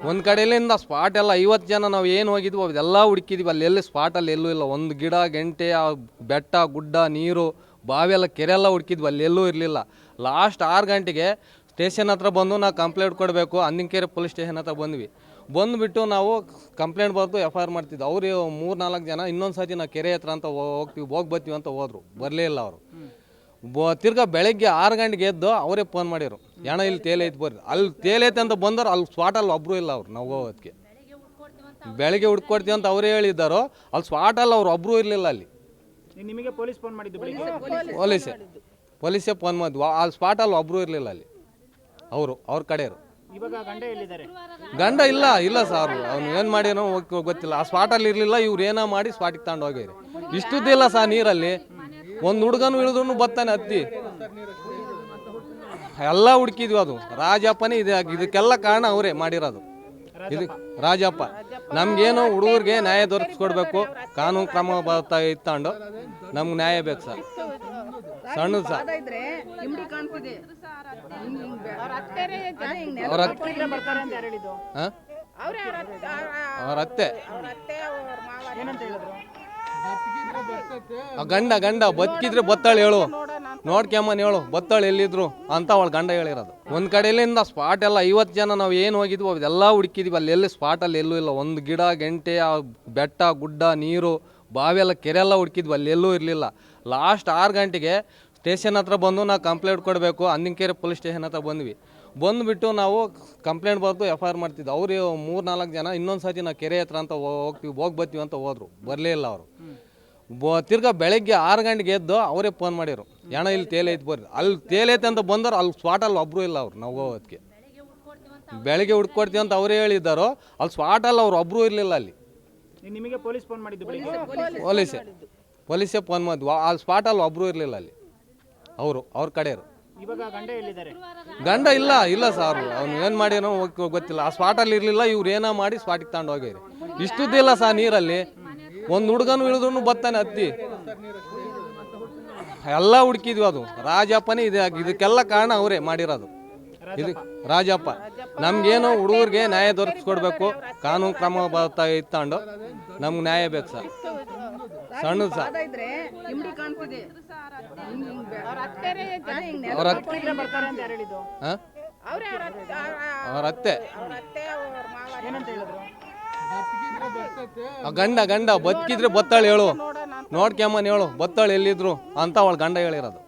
ಒಂದು ಕಡೆಯಿಂದ ಸ್ಪಾಟ್ ಎಲ್ಲ 50 ಜನ ನಾವು ಏನು ಹೋಗಿದ್ವಿ ಅದೆಲ್ಲ ಹುಡುಕಿದ್ವಿ. ಅಲ್ಲಿ ಎಲ್ಲಿ ಸ್ಪಾಟಲ್ಲಿ ಎಲ್ಲೂ ಇಲ್ಲ. ಒಂದು ಗಿಡ ಗೆಂಟೆ ಆ ಬೆಟ್ಟ ಗುಡ್ಡ ನೀರು ಬಾವಿ ಎಲ್ಲ ಕೆರೆ ಎಲ್ಲ ಹುಡುಕಿದ್ವಿ, ಅಲ್ಲಿ ಎಲ್ಲೂ ಇರಲಿಲ್ಲ. ಲಾಸ್ಟ್ 6 ಗಂಟೆಗೆ ಸ್ಟೇಷನ್ ಹತ್ರ ಬಂದು ನಾವು ಕಂಪ್ಲೇಂಟ್ ಕೊಡಬೇಕು, ಅಂದಿನಕೆರೆ ಪೊಲೀಸ್ ಸ್ಟೇಷನ್ ಹತ್ರ ಬಂದ್ವಿ. ಬಂದುಬಿಟ್ಟು ನಾವು ಕಂಪ್ಲೇಂಟ್ ಬರೆದು FIR ಮಾಡ್ತಿದ್ವಿ. ಅವರು 3-4 ಜನ ಇನ್ನೊಂದು ಸರ್ತಿ ನಾವು ಕೆರೆ ಹತ್ರ ಅಂತ ಹೋಗಿ ಬರ್ತೀವಿ ಅಂತ ಹೋದರು, ಬರಲೇ ಇಲ್ಲ ಅವರು. ತಿರ್ಗಾ ಬೆಳಗ್ಗೆ 6 ಗಂಟೆಗೆ ಎದ್ದು ಅವರೇ ಫೋನ್ ಮಾಡಿರು, ಹೆಣ ಇಲ್ಲಿ ತೇಲೈತೆ ಬರ್ರಿ. ಅಲ್ಲಿ ತೇಲೈತೆ ಅಂತ ಬಂದವರು ಅಲ್ಲಿ ಸ್ಪಾಟಲ್ಲಿ ಒಬ್ಬರು ಇಲ್ಲ. ಅವ್ರು ನಾವು ಹೋಗೋದಕ್ಕೆ ಬೆಳಗ್ಗೆ ಹುಡ್ಕೊಡ್ತೀವಿ ಅಂತ ಅವರೇ ಹೇಳಿದ್ದಾರೋ, ಅಲ್ಲಿ ಸ್ಪಾಟಲ್ಲಿ ಅವ್ರು ಒಬ್ಬರು ಇರಲಿಲ್ಲ. ಅಲ್ಲಿ ನಿಮಗೆ ಪೊಲೀಸ್ ಫೋನ್ ಮಾಡಿದ್ದು? ಪೊಲೀಸೇ ಫೋನ್ ಮಾಡಿದ್ವು. ಅಲ್ಲಿ ಸ್ಪಾಟಲ್ಲಿ ಒಬ್ಬರು ಇರಲಿಲ್ಲ. ಅಲ್ಲಿ ಅವ್ರ ಕಡೆಯವರು. ಇವಾಗ ಗಂಡ ಎಲ್ಲಿದ್ದಾರೆ? ಗಂಡ ಇಲ್ಲ ಸರ್, ಅವ್ನು ಏನು ಮಾಡ್ಯಾನೋ ಗೊತ್ತಿಲ್ಲ. ಆ ಸ್ಪಾಟಲ್ಲಿ ಇರಲಿಲ್ಲ. ಇವ್ರು ಏನೋ ಮಾಡಿ ಸ್ಪಾಟಿಗೆ ತಗೊಂಡು ಹೋಗ್ಯಾರ. ಇಷ್ಟುದಿಲ್ಲ ಸರ್ ನೀರಲ್ಲಿ. ಒಂದು ಹುಡುಗನು ಇಳಿದ್ರು ಬರ್ತಾನೆ ಹತ್ತಿ. ಎಲ್ಲ ಹುಡುಕಿದ್ವಿ. ಅದು ರಾಜಪ್ಪನೇ ಇದಕ್ಕೆಲ್ಲ ಕಾರಣ ಅವರೇ ಮಾಡಿರೋದು. ಇದು ರಾಜಪ್ಪ ನಮ್ಗೇನು ಹುಡುಗರಿಗೆ ನ್ಯಾಯ ದೊರಕಿಸ್ಕೊಡ್ಬೇಕು, ಕಾನೂನು ಕ್ರಮ ಇತ್ತಂಡು ನಮ್ಗೆ ನ್ಯಾಯ ಬೇಕು ಸರ್. ಸಣ್ಣ ಸರ್ ಅವ್ರ ಅತ್ತೆ ಗಂಡ ಬದುಕಿದ್ರೆ ಬತ್ತಾಳೆ ಹೇಳು, ನೋಡ್ಕೊಂಬನ್ ಹೇಳು ಬತ್ತಾಳೆ ಎಲ್ಲಿದ್ರು ಅಂತ ಅವಳು ಗಂಡ ಹೇಳಿರೋದು. ಒಂದು ಕಡೆಯಿಂದ ಸ್ಪಾಟ್ ಎಲ್ಲ 50 ಜನ ನಾವು ಏನು ಹೋಗಿದ್ವಿ ಅದೆಲ್ಲ ಹುಡುಕಿದ್ವಿ, ಅಲ್ಲಿ ಎಲ್ಲಿ ಸ್ಪಾಟಲ್ಲಿ ಎಲ್ಲೂ ಇಲ್ಲ. ಒಂದು ಗಿಡ ಗೆಂಟೆ ಆ ಬೆಟ್ಟ ಗುಡ್ಡ ನೀರು ಬಾವಿ ಎಲ್ಲ ಕೆರೆ ಎಲ್ಲ ಹುಡುಕಿದ್ವಿ, ಅಲ್ಲಿ ಎಲ್ಲೂ ಇರಲಿಲ್ಲ. ಲಾಸ್ಟ್ 6 ಗಂಟೆಗೆ ಸ್ಟೇಷನ್ ಹತ್ರ ಬಂದು ನಾವು ಕಂಪ್ಲೇಂಟ್ ಕೊಡಬೇಕು, ಅಂದಿನಕೆರೆ ಪೊಲೀಸ್ ಸ್ಟೇಷನ್ ಹತ್ರ ಬಂದ್ವಿ. ಬಂದುಬಿಟ್ಟು ನಾವು ಕಂಪ್ಲೇಂಟ್ ಬರೆದು FIR ಮಾಡ್ತಿದ್ವಿ. ಅವರು 3-4 ಜನ ಇನ್ನೊಂದು ಸರ್ತಿ ನಾವು ಕೆರೆ ಹತ್ರ ಅಂತ ಹೋಗಿ ಬರ್ತೀವಿ ಅಂತ ಹೋದರು, ಬರಲೇ ಇಲ್ಲ ಅವರು. ತಿರ್ಗಾ ಬೆಳಗ್ಗೆ 6 ಗಂಟೆಗೆ ಎದ್ದು ಅವರೇ ಫೋನ್ ಮಾಡಿರು, ಹೆಣ ಇಲ್ಲಿ ತೇಲೈತೆ ಬರ್ರಿ. ಅಲ್ಲಿ ತೇಲೈತೆ ಅಂತ ಬಂದವರು ಅಲ್ಲಿ ಸ್ಪಾಟಲ್ಲಿ ಒಬ್ಬರು ಇಲ್ಲ. ಅವ್ರು ನಾವು ಹೋಗೋದಕ್ಕೆ ಬೆಳಗ್ಗೆ ಹುಡ್ಕೊಡ್ತೀವಿ ಅಂತ ಅವರೇ ಹೇಳಿದ್ದಾರೋ, ಅಲ್ಲಿ ಸ್ಪಾಟಲ್ಲಿ ಅವ್ರು ಒಬ್ಬರು ಇರಲಿಲ್ಲ. ಅಲ್ಲಿ ನಿಮಗೆ ಪೊಲೀಸ್ ಫೋನ್ ಮಾಡಿದ್ದು? ಪೊಲೀಸೇ ಫೋನ್ ಮಾಡಿದ್ವು. ಅಲ್ಲಿ ಸ್ಪಾಟಲ್ಲಿ ಒಬ್ಬರು ಇರಲಿಲ್ಲ. ಅಲ್ಲಿ ಅವ್ರ ಕಡೆಯವರು. ಇವಾಗ ಗಂಡ ಎಲ್ಲಿದ್ದಾರೆ? ಗಂಡ ಇಲ್ಲ ಸರ್, ಅವ್ನು ಏನು ಮಾಡ್ಯಾನೋ ಗೊತ್ತಿಲ್ಲ. ಆ ಸ್ಪಾಟಲ್ಲಿ ಇರಲಿಲ್ಲ. ಇವ್ರು ಏನೋ ಮಾಡಿ ಸ್ಪಾಟಿಗೆ ತಗೊಂಡು ಹೋಗ್ಯಾರ. ಇಷ್ಟುದಿಲ್ಲ ಸರ್ ನೀರಲ್ಲಿ. ಒಂದು ಹುಡುಗನು ಇಳಿದ್ರು ಬರ್ತಾನೆ ಹತ್ತಿ. ಎಲ್ಲ ಹುಡುಕಿದ್ವಿ. ಅದು ರಾಜಪ್ಪನೇ ಇದಕ್ಕೆಲ್ಲ ಕಾರಣ ಅವರೇ ಮಾಡಿರೋದು. ಇದು ರಾಜಪ್ಪ ನಮ್ಗೇನು ಹುಡುಗರಿಗೆ ನ್ಯಾಯ ದೊರಕಿಸ್ಕೊಡ್ಬೇಕು, ಕಾನೂನು ಕ್ರಮ ಇತ್ತಂಡು ನಮ್ಗೆ ನ್ಯಾಯ ಬೇಕು ಸರ್. ಸಣ್ಣ ಸರ್ ಅವ್ರ ಅತ್ತೆ ಗಂಡ ಬದುಕಿದ್ರೆ ಬತ್ತಾಳೆ ಹೇಳು, ನೋಡ್ಕೊಂಬನ್ ಹೇಳು ಬತ್ತಾಳೆ ಎಲ್ಲಿದ್ರು ಅಂತ ಅವಳು ಗಂಡ ಹೇಳಿರೋದು.